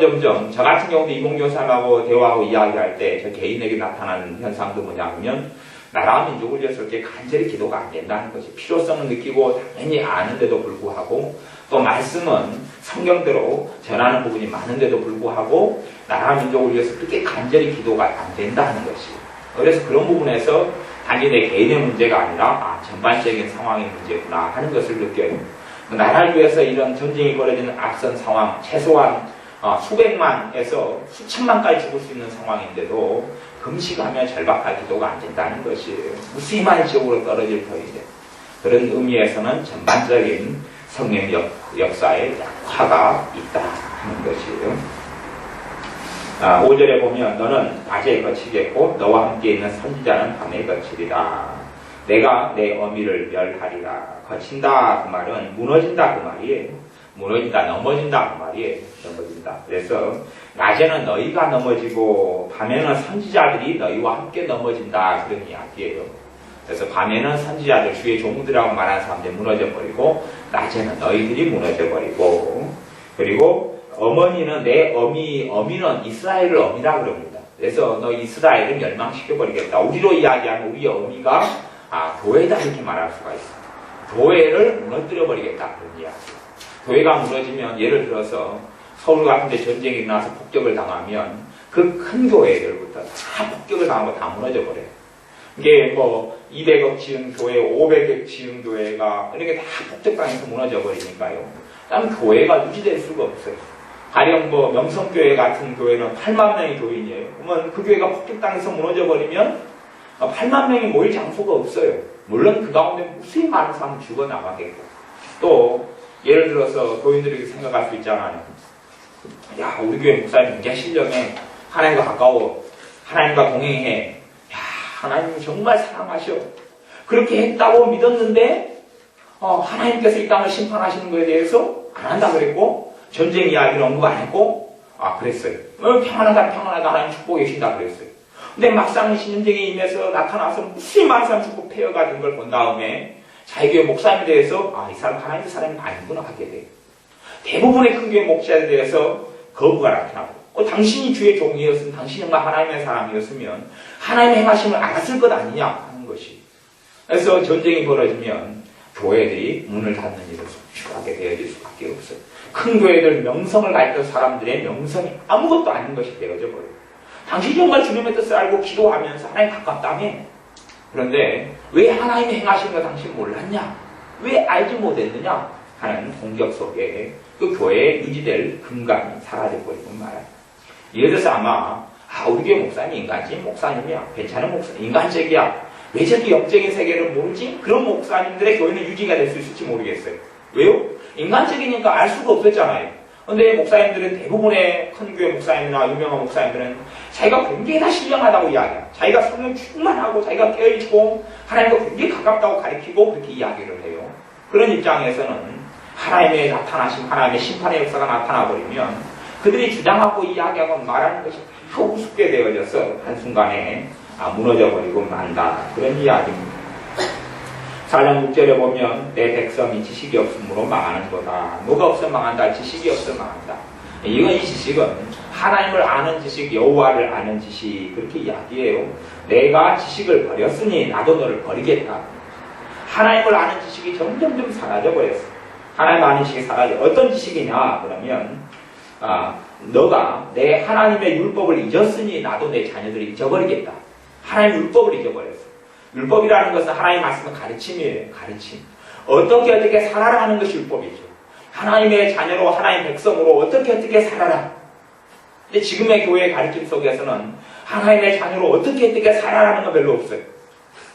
저 같은 경우도 이공교사님하고 대화하고 이야기할 때 저 개인에게 나타나는 현상도 뭐냐면 나라와 민족을 위해서 이렇게 간절히 기도가 안 된다는 것이 필요성을 느끼고 당연히 아는데도 불구하고 또 말씀은 성경대로 전하는 부분이 많은데도 불구하고 나라와 민족을 위해서 그렇게 간절히 기도가 안 된다는 것이 그래서 그런 부분에서 단지 내 개인의 문제가 아니라 전반적인 상황의 문제구나 하는 것을 느껴요. 나라를 위해서 이런 전쟁이 벌어지는 앞선 상황 최소한 수백만에서 수천만까지 죽을 수 있는 상황인데도 금식하며 절박할 기도가 안 된다는 것이에요. 무수히만 지옥으로 떨어질 터인데 그런 의미에서는 전반적인 성령 역사의 약화가 있다 하는 것이에요. 5절에 보면 너는 낮에 거치겠고 너와 함께 있는 선지자는 밤에 거치리라. 내가 내 어미를 멸하리라. 거친다 그 말은 무너진다 그 말이에요. 무너진다, 넘어진다 그 말이에요. 넘어진다. 그래서 낮에는 너희가 넘어지고 밤에는 선지자들이 너희와 함께 넘어진다 그런 이야기예요. 그래서 밤에는 선지자들 주의 종들이라고 말하는 사람들이 무너져버리고 낮에는 너희들이 무너져버리고 그리고 어머니는 내 어미는 이스라엘을 어미라 그럽니다. 그래서 너 이스라엘을 멸망시켜버리겠다. 우리로 이야기하면 우리 어미가 교회다 이렇게 말할 수가 있습니다. 교회를 무너뜨려버리겠다 그런 이야기. 교회가 무너지면 예를 들어서 서울 같은 데 전쟁이 일어나서 폭격을 당하면 그 큰 교회들부터 다 폭격을 당하고 다 무너져버려요. 이게 200억 지은 교회, 500억 지은 교회가 이렇게 다 폭격당해서 무너져버리니까요. 그다음 교회가 유지될 수가 없어요. 가령 뭐 명성교회 같은 교회는 8만 명이 교인이에요. 그러면 그 교회가 폭격당해서 무너져버리면 8만 명이 모일 장소가 없어요. 물론 그 가운데 무수히 많은 사람이 죽어나가겠고, 또 예를 들어서 교인들이 생각할 수 있잖아요. 야, 우리 교회 목사님 굉장히 신령해. 하나님과 가까워. 하나님과 동행해. 야, 하나님 정말 사랑하셔. 그렇게 했다고 믿었는데 하나님께서 이 땅을 심판하시는 것에 대해서 안 한다 그랬고, 전쟁 이야기는 언급 안 했고, 그랬어요. 평안하다 하나님 축복해 주신다 그랬어요. 근데 막상 신전쟁에 임해서 나타나서 무수히 많은 사람 죽고 폐허가 된 걸 본 다음에 자기 교회 목사님에 대해서 이 사람 하나님의 사람이 아니구나 하게 돼요. 대부분의 큰 교회 목사에 대해서 거부가 나타나고, 당신이 주의 종이었으면, 당신이 정말 하나님의 사람이었으면 하나님의 행하심을 알았을 것 아니냐 하는 것이. 그래서 전쟁이 벌어지면 교회들이 문을 닫는 일을 속출하게 되어질 수밖에 없어요. 큰 교회들 명성을 가졌던 사람들의 명성이 아무것도 아닌 것이 되어져 버려요. 당신이 정말 주님의 뜻을 알고 기도하면서 하나님 가깝다며. 그런데 왜 하나님의 행하신 거 당신 몰랐냐? 왜 알지 못했느냐? 하는 공격 속에 그 교회에 유지될 근간이 사라져버리고 말아요. 예를 들어서 아마 우리 교회 목사님 목사님이야. 괜찮은 목사님, 인간적이야. 왜 저렇게 영적인 세계를 모르지? 그런 목사님들의 교회는 유지가 될 수 있을지 모르겠어요. 왜요? 인간적이니까 알 수가 없었잖아요. 근데 목사님들은 대부분의 큰 교회 목사님이나 유명한 목사님들은 자기가 굉장히 다 신령하다고 이야기해요. 자기가 성령 충만하고 자기가 깨어있고 하나님과 굉장히 가깝다고 가르치고 그렇게 이야기를 해요. 그런 입장에서는 하나님의 나타나심, 하나님의 심판의 역사가 나타나버리면 그들이 주장하고 이야기하고 말하는 것이 다 우습게 되어져서 한순간에 무너져버리고 만다. 그런 이야기입니다. 4장 6절에 보면 내 백성이 지식이 없으므로 망하는 거다. 뭐가 없어 망한다? 지식이 없어 망한다. 이 지식은 하나님을 아는 지식, 여호와를 아는 지식, 그렇게 이야기해요. 내가 지식을 버렸으니 나도 너를 버리겠다. 하나님을 아는 지식이 점점점 사라져버렸어. 하나님 아는 지식이 사라져. 어떤 지식이냐? 그러면 너가 내 하나님의 율법을 잊었으니 나도 내 자녀들을 잊어버리겠다. 하나님 율법을 잊어버렸어. 율법이라는 것은 하나님의 말씀의 가르침이에요. 가르침. 어떻게 살아라 하는 것이 율법이죠. 하나님의 자녀로, 하나님의 백성으로 어떻게 살아라. 근데 지금의 교회의 가르침 속에서는 하나님의 자녀로 어떻게 살아라는 건 별로 없어요.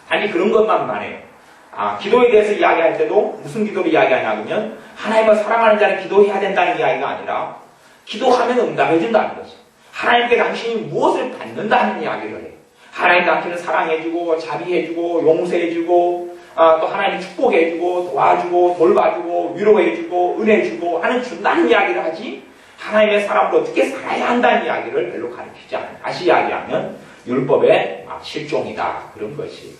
단지 그런 것만 많아요. 기도에 대해서 이야기할 때도 무슨 기도를 이야기하냐 그러면 하나님을 사랑하는 자는 기도해야 된다는 이야기가 아니라 기도하면 응답해준다는 거죠. 하나님께 당신이 무엇을 받는다는 이야기를 해요. 하나님 당신을 사랑해주고 자비해주고 용서해주고 또 하나님 축복해주고 도와주고 돌봐주고 위로해주고 은혜주고 하는 준다는 이야기를 하지 하나님의 사람으로 어떻게 살아야 한다는 이야기를 별로 가르치지 않아요. 다시 이야기하면 율법의 실종이다. 그런 것이.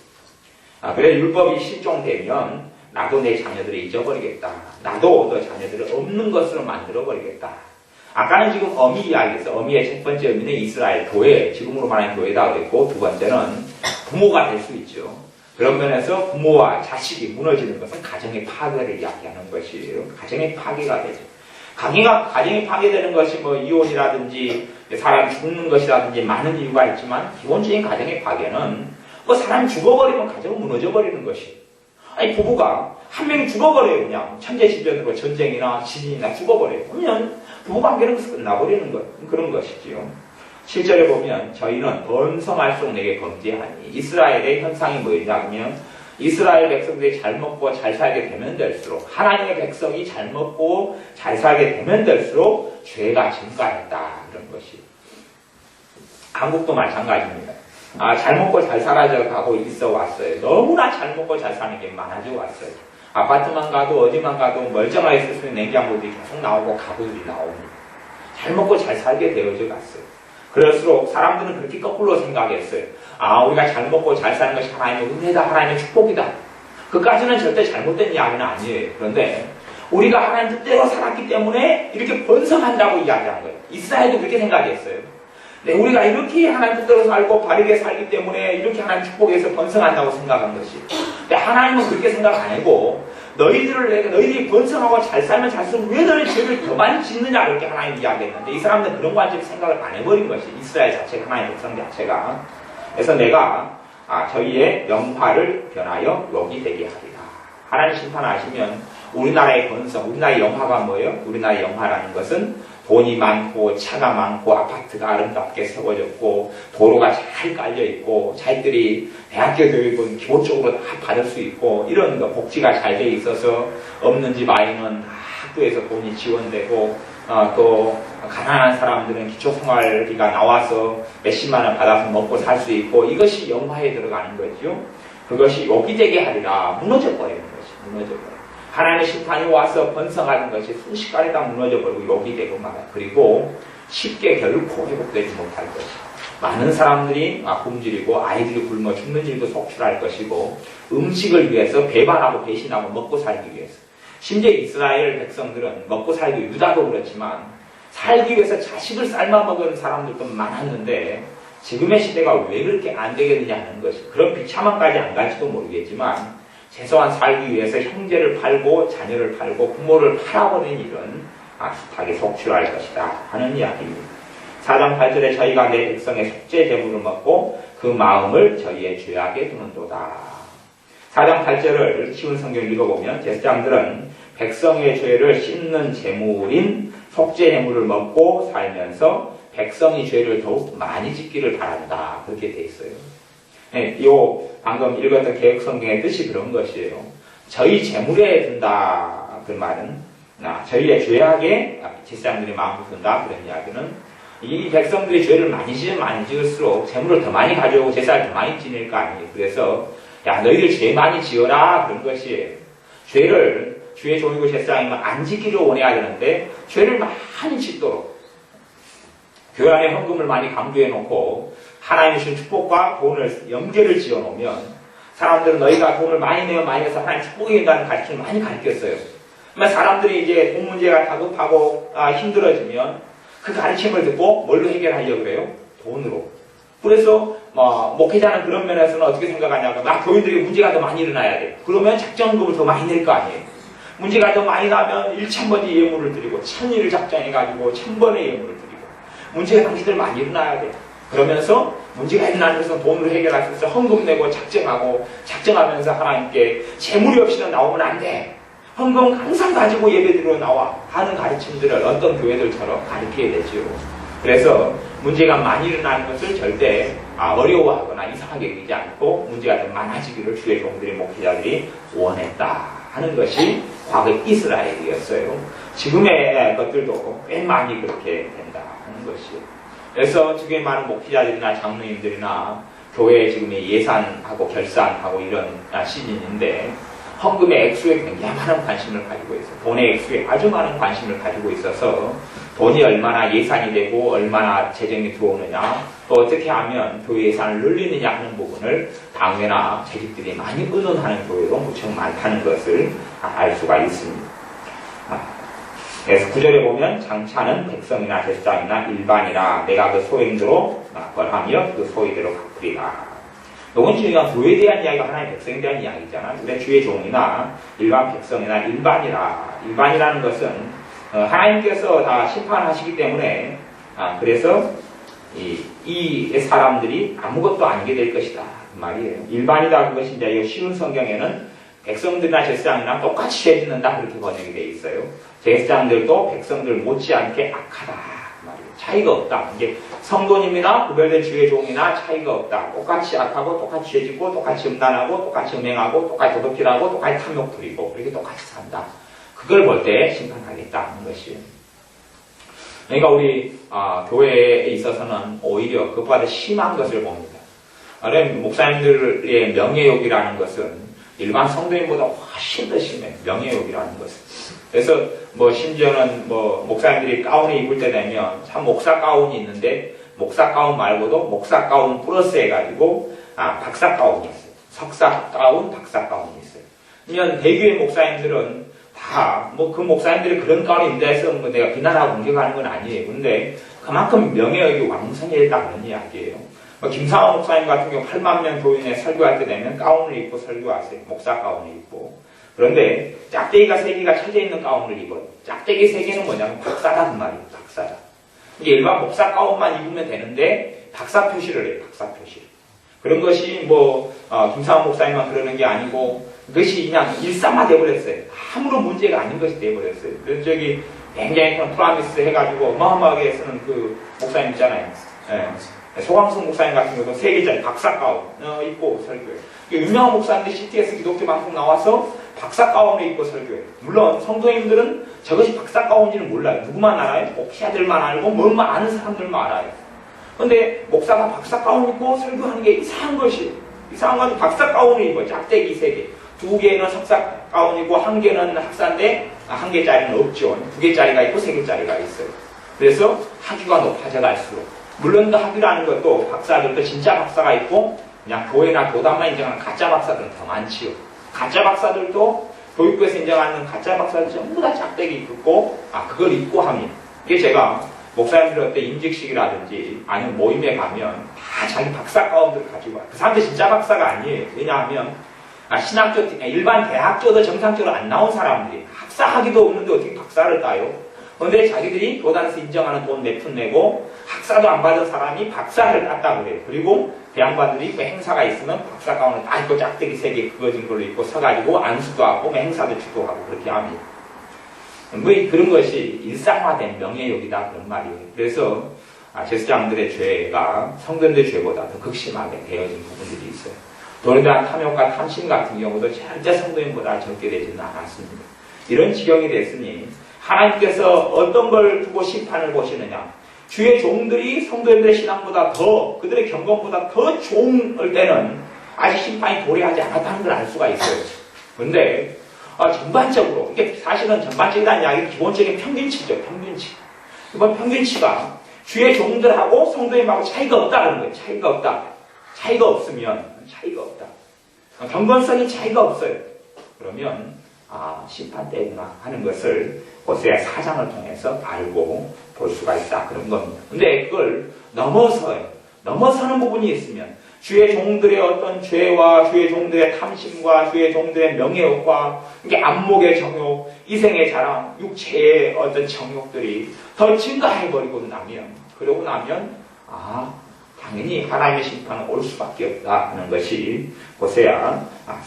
그래 율법이 실종되면 나도 내 자녀들을 잊어버리겠다. 나도 너 자녀들을 없는 것으로 만들어버리겠다. 아까는 지금 어미 이야기했어요. 어미의 첫 번째 의미는 이스라엘 교회, 지금으로 말하는 교회다 그랬고, 두 번째는 부모가 될 수 있죠. 그런 면에서 부모와 자식이 무너지는 것은 가정의 파괴를 이야기하는 것이에요. 가정의 파괴가 되죠. 가정이 파괴되는 것이 이혼이라든지 사람이 죽는 것이라든지 많은 이유가 있지만 기본적인 가정의 파괴는 사람이 죽어버리면 가정은 무너져버리는 것이. 부부가 한 명이 죽어버려요. 그냥 천재지변으로 전쟁이나 지진이나 죽어버려요. 그러면 부부관계는 끝나버리는 것, 그런 것이지요. 7절에 보면 저희는 번성할수록 내게 범죄하니 이스라엘의 현상이 뭐냐면 이스라엘 백성들이 잘 먹고 잘 살게 되면 될수록 하나님의 백성이 잘 먹고 잘 살게 되면 될수록 죄가 증가했다. 그런 것이. 한국도 마찬가지입니다. 잘 먹고 잘 살아져 가고 있어 왔어요. 너무나 잘 먹고 잘 사는 게 많아져 왔어요. 아파트만 가도 어디만 가도 멀쩡하게 쓸 수 있는 냉장고들이 계속 나오고 가구들이 나옵니다. 잘 먹고 잘 살게 되어져 갔어요. 그럴수록 사람들은 그렇게 거꾸로 생각했어요. 우리가 잘 먹고 잘 사는 것이 하나님의 은혜다, 하나님의 축복이다. 그까지는 절대 잘못된 이야기는 아니에요. 그런데 우리가 하나님 뜻대로 살았기 때문에 이렇게 번성한다고 이야기한 거예요. 이스라엘도 그렇게 생각했어요. 네, 우리가 이렇게 하나님 뜻대로 살고 바르게 살기 때문에 이렇게 하나님 축복에서 번성한다고 생각한 것이. 근데 하나님은 그렇게 생각 안 하고 너희들이 번성하고 잘 살면 잘수록 왜 너희 죄를 더 많이 짓느냐 이렇게 하나님 이야기했는데 이 사람들은 그런 관점에 생각을 안 해버린 것이. 이스라엘 자체가, 하나님의 백성 자체가. 그래서 내가 저희의 영화를 변하여 욕이 되게 하리라. 하나님 심판하시면 우리나라의 번성, 우리나라의 영화가 뭐예요? 우리나라의 영화라는 것은 돈이 많고 차가 많고 아파트가 아름답게 세워졌고 도로가 잘 깔려있고 자기들이 대학교 교육은 기본적으로 다 받을 수 있고 이런 복지가 잘 돼 있어서 없는 집 아이는 다 학교에서 돈이 지원되고 또 가난한 사람들은 기초생활비가 나와서 몇십만 원 받아서 먹고 살 수 있고 이것이 영화에 들어가는 거죠. 그것이 요기되게 하리라 무너져버리는 것이 무너져버려요. 하나님의 심판이 와서 번성하는 것이 순식간에 다 무너져버리고 요기되고 말아요. 그리고 쉽게 결코 회복되지 못할 것이고 많은 사람들이 굶주리고 아이들이 굶어 죽는 일도 속출할 것이고 음식을 위해서 배반하고 배신하고 먹고 살기 위해서 심지어 이스라엘 백성들은 먹고 살기 유다도 그렇지만 살기 위해서 자식을 삶아 먹은 사람들도 많았는데 지금의 시대가 왜 그렇게 안 되겠느냐 하는 것이 그런 비참함까지 안 갈지도 모르겠지만 최소한 살기 위해서 형제를 팔고 자녀를 팔고 부모를 팔아버리는 일은 숱하게 속출할 것이다 하는 이야기입니다. 4장 8절에 저희가 내 백성의 속죄 제물을 먹고 그 마음을 저희의 죄악에 두는도다. 4장 8절을 쉬운 성경 읽어보면 제사장들은 백성의 죄를 씻는 제물인 속죄 제물을 먹고 살면서 백성이 죄를 더욱 많이 짓기를 바란다. 그렇게 돼 있어요. 네, 방금 읽었던 개혁성경의 뜻이 그런 것이에요. 저희 재물에 든다. 그 말은 저희의 죄악에 제사장들이 마음을 든다. 그런 이야기는 이 백성들이 죄를 많이 지을수록 재물을 더 많이 가져오고 제사를 더 많이 지낼 거 아니에요. 그래서 야 너희들 죄 많이 지어라. 그런 것이에요. 죄를 주의 종이고 제사장이면 안 지기를 원해야 되는데 죄를 많이 짓도록 교회 안에 헌금을 많이 강조해 놓고 하나님이 주신 축복과 돈을 연결을 지어 놓으면 사람들은 너희가 돈을 많이 내어 많이 내서 하나님 축복이 된다는 가르침을 많이 가르쳤어요. 그러면 사람들이 이제 돈 문제가 다급하고 힘들어지면 그 가르침을 듣고 뭘로 해결하려고 그래요? 돈으로. 그래서 목회자는 그런 면에서는 어떻게 생각하냐면 교인들이 문제가 더 많이 일어나야 돼. 그러면 작정금을 더 많이 낼 거 아니에요. 문제가 더 많이 나면 1,000번의 예물을 드리고 1,000일을 작정해가지고 1,000번의 예물을 드리고 문제가 당신들 많이 일어나야 돼. 그러면서 문제가 일어나는 것은 돈으로 해결할 수 있어 헌금 내고 작정하면서 하나님께 재물이 없이는 나오면 안 돼. 헌금 항상 가지고 예배드리러 나와 하는 가르침들을 어떤 교회들처럼 가르치게 되죠. 그래서 문제가 많이 일어나는 것을 절대 어려워하거나 이상하게 여기지 않고 문제가 더 많아지기를 주의 종들이 목회자들이 원했다 하는 것이 과거 이스라엘이었어요. 지금의 것들도 꽤 많이 그렇게 된다 하는 것이에요. 그래서 지금의 많은 목회자들이나 장로님들이나 교회에 지금 예산하고 결산하고 이런 시즌인데 헌금의 액수에 굉장히 많은 관심을 가지고 있어요. 돈의 액수에 아주 많은 관심을 가지고 있어서 돈이 얼마나 예산이 되고 얼마나 재정이 들어오느냐 또 어떻게 하면 교회 예산을 늘리느냐 하는 부분을 당회나 재직들이 많이 의논하는 교회도 무척 많다는 것을 알 수가 있습니다. 그래서 9절에 보면 장차는 백성이나 제사장이나 일반이나 내가 그 소행대로 벌하며 그 소위대로 갚으리라. 이건 중요한 교회에 대한 이야기가 하나의 백성에 대한 이야기잖아. 근데 주의 종이나 일반 백성이나 일반이라는 것은 하나님께서 다 심판하시기 때문에 그래서 이 사람들이 아무것도 아니게 될 것이다 그 말이에요. 일반이다 그것이 이제 쉬운 성경에는 백성들이나 제사장이나 똑같이 죄 짓는다 그렇게 번역이 되어 있어요. 제사장들도 백성들 못지않게 악하다. 차이가 없다. 이게 성도님이나 구별된 주의 종이나 차이가 없다. 똑같이 악하고 똑같이 죄짓고 똑같이 음란하고 똑같이 음행하고 똑같이 도둑질하고 똑같이 탐욕 부리고 이렇게 똑같이 산다. 그걸 볼 때 심판하겠다는 것이에요. 그러니까 우리 교회에 있어서는 오히려 그것보다 더 심한 것을 봅니다. 목사님들의 명예욕이라는 것은 일반 성도님보다 훨씬 더 심해요. 명예욕이라는 것은. 그래서 심지어는 목사님들이 가운을 입을 때 되면 참 목사 가운이 있는데 목사 가운 말고도 목사 가운 플러스 해가지고 박사 가운이 있어요. 석사 가운, 박사 가운이 있어요. 그러면 대교회 목사님들은 다 그 목사님들이 그런 가운이 있다 해서 내가 비난하고 공격하는 건 아니에요. 근데 그만큼 명예욕이 왕성해졌다 그런 이야기예요. 김상호 목사님 같은 경우 8만 명 교인에 설교할 때 되면 가운을 입고 설교하세요. 목사 가운을 입고. 그런데 짝대기가 3개가 쳐져 있는 가운을 입어요. 짝대기 3개는 뭐냐면 박사다 그 말이에요. 박사다. 이게 일반 목사 가운만 입으면 되는데 박사 표시를 해요. 박사 표시. 그런 것이 김상호 목사님만 그러는 게 아니고 그것이 그냥 일상화 돼버렸어요. 아무런 문제가 아닌 것이 돼버렸어요. 그래서 굉장히 프라미스 해가지고 어마어마하게 쓰는 그 목사님 있잖아요. 예. 소광승 목사님 같은 경우도 3개짜리 박사 가운 입고 설교해요. 유명한 목사님들이 CTS 기독교 방송 나와서 박사 가운을 입고 설교해요. 물론 성도님들은 저것이 박사 가운인지는 몰라요. 누구만 알아요? 목사들만 알고 뭘만 아는 사람들만 알아요. 근데 목사가 박사 가운 입고 설교하는 게 이상한 것이에요. 이상한 건 박사 가운을 입어요. 짝대기 3개. 2개는 석사 가운이고 1개는 학사인데 1개짜리는 없죠. 2개짜리가 있고 3개짜리가 있어요. 그래서 학위가 높아져갈수록 물론 그 학위라는 것도 박사들도 진짜 박사가 있고 그냥 교회나 교단만 인정하는 가짜 박사들은 더 많지요. 가짜 박사들도 교육부에서 인정하는 가짜 박사들 전부 다 짝대기 입고 그걸 입고 하면 이게 제가 목사님들 어때 임직식이라든지 아니면 모임에 가면 다 자기 박사 가운들을 가지고 와요. 그 사람들 진짜 박사가 아니에요. 왜냐하면 신학교, 일반 대학교도 정상적으로 안 나온 사람들이 학사 학위도 없는데 어떻게 박사를 따요? 그런데 자기들이 교단에서 인정하는 돈 몇 푼 내고 학사도 안 받은 사람이 박사를 땄다고 그래요. 그리고 그 양반들이 그 행사가 있으면 박사 가운을 다 입고 짝대기 3개 그어진 걸로 입고 서가지고 안수도 하고 행사도 주도하고 그렇게 합니다. 뭐 그런 것이 일상화된 명예욕이다 그런 말이에요. 그래서 제사장들의 죄가 성도들의 죄보다 더 극심하게 되어진 부분들이 있어요. 돈에 대한 탐욕과 탐심 같은 경우도 절대 성도인보다 적게 되지는 않았습니다. 이런 지경이 됐으니 하나님께서 어떤 걸 두고 심판을 보시느냐. 주의 종들이 성도인들의 신앙보다 더 그들의 경건보다 더 좋을 때는 아직 심판이 도래하지 않았다는 걸 알 수가 있어요. 그런데 전반적으로 이게 사실은 전반적이라는 이야기는 기본적인 평균치죠. 평균치. 이번 평균치가 주의 종들하고 성도님하고 차이가 없다는 거예요. 차이가 없다. 차이가 없으면 차이가 없다. 경건성이 차이가 없어요. 그러면 심판 때구나 하는 것을 호세아 4장을 통해서 알고 볼 수가 있다. 그런 겁니다. 근데 그걸 넘어서는 부분이 있으면 주의 종들의 어떤 죄와 주의 종들의 탐심과 주의 종들의 명예욕과 이게 안목의 정욕, 이생의 자랑, 육체의 어떤 정욕들이 더 증가해버리고 나면 그러고 나면 당연히 하나님의 심판은 올 수밖에 없다 하는 것이 호세아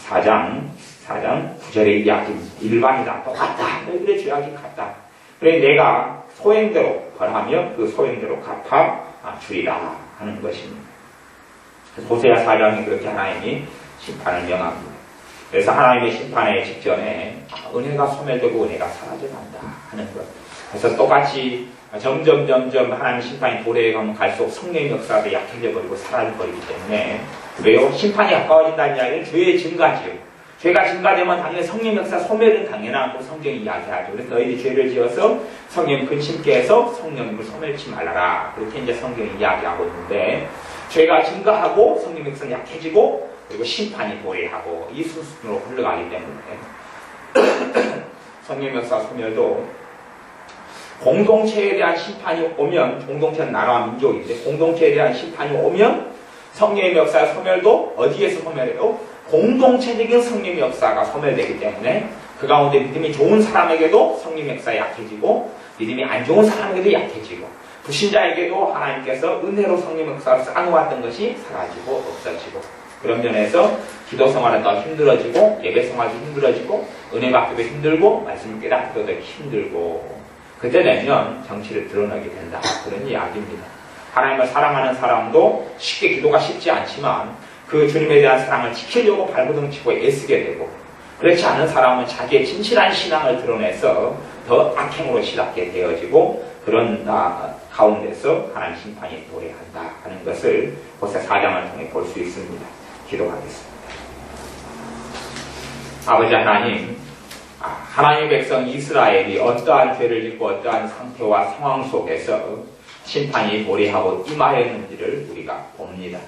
4장 9절의 이야기입니다. 일반이다. 똑같다. 너희들의 죄악이 같다. 그래 내가 소행대로 벌하며 그 소행대로 갚아 주리라 하는 것입니다. 호세아 4장이 그렇게 하나님이 심판을 명합니다. 그래서 하나님의 심판의 직전에 은혜가 소멸되고 은혜가 사라져간다 하는 것. 그래서 똑같이 점점 하나님 심판이 도래해가면 갈수록 성령의 역사가 약해져 버리고 사라져 버리기 때문에 왜요? 심판이 가까워진다는 이야기는 죄의 증가지요. 죄가 증가되면 당연히 성령 역사 소멸은 당연하고 성경이 이야기하죠. 그래서 너희들이 죄를 지어서 성령 근심케 해서 성령님을 소멸치 말라라. 그렇게 이제 성경이 이야기하고 있는데 죄가 증가하고 성령 역사가 약해지고 그리고 심판이 도래하고 이 순서로 흘러가기 때문에 성령 역사 소멸도 공동체에 대한 심판이 오면 공동체는 나라와 민족인데 공동체에 대한 심판이 오면 성령의 역사의 소멸도 어디에서 소멸해요? 공동체적인 성령의 역사가 소멸되기 때문에 그 가운데 믿음이 좋은 사람에게도 성령의 역사가 약해지고 믿음이 안 좋은 사람에게도 약해지고 불신자에게도 하나님께서 은혜로 성령의 역사를 쌓아놓았던 것이 사라지고 없어지고 그런 면에서 기도 생활은 더 힘들어지고 예배 생활도 힘들어지고 은혜 받기도 힘들고 말씀 깨닫기도 힘들고 그때 되면 정치를 드러내게 된다. 그런 이야기입니다. 하나님을 사랑하는 사람도 쉽게 기도가 쉽지 않지만 그 주님에 대한 사랑을 지키려고 발버둥치고 애쓰게 되고 그렇지 않은 사람은 자기의 진실한 신앙을 드러내서 더 악행으로 시작하게 되어지고 그런 가운데서 하나님 심판이 도래한다 하는 것을 호세아 4장을 통해 볼 수 있습니다. 기도하겠습니다. 아버지 하나님, 하나님의 백성 이스라엘이 어떠한 죄를 짓고 어떠한 상태와 상황 속에서 심판이 도래하고 임하였는지를 우리가 봅니다.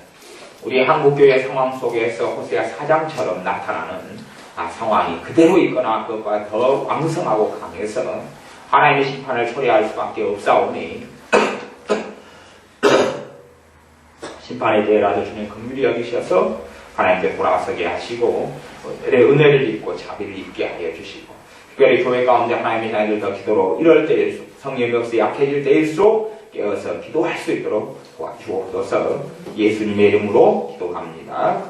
우리 한국교회 상황 속에서 호세아 4장처럼 나타나는 상황이 그대로 있거나 그것보다 더 왕성하고 강해서 하나님의 심판을 초래할 수밖에 없사오니 심판에 대해라도 주님 긍휼히 여기셔서 하나님께 돌아서게 하시고 은혜를 입고 자비를 입게 하여 주시고 특별히 교회 가운데 하나님의 자녀들 더 기도로 이럴 때일수록 성령의 역사 약해질 때일수록 깨어서 기도할 수 있도록 도와주옵소서. 예수님의 이름으로 기도합니다.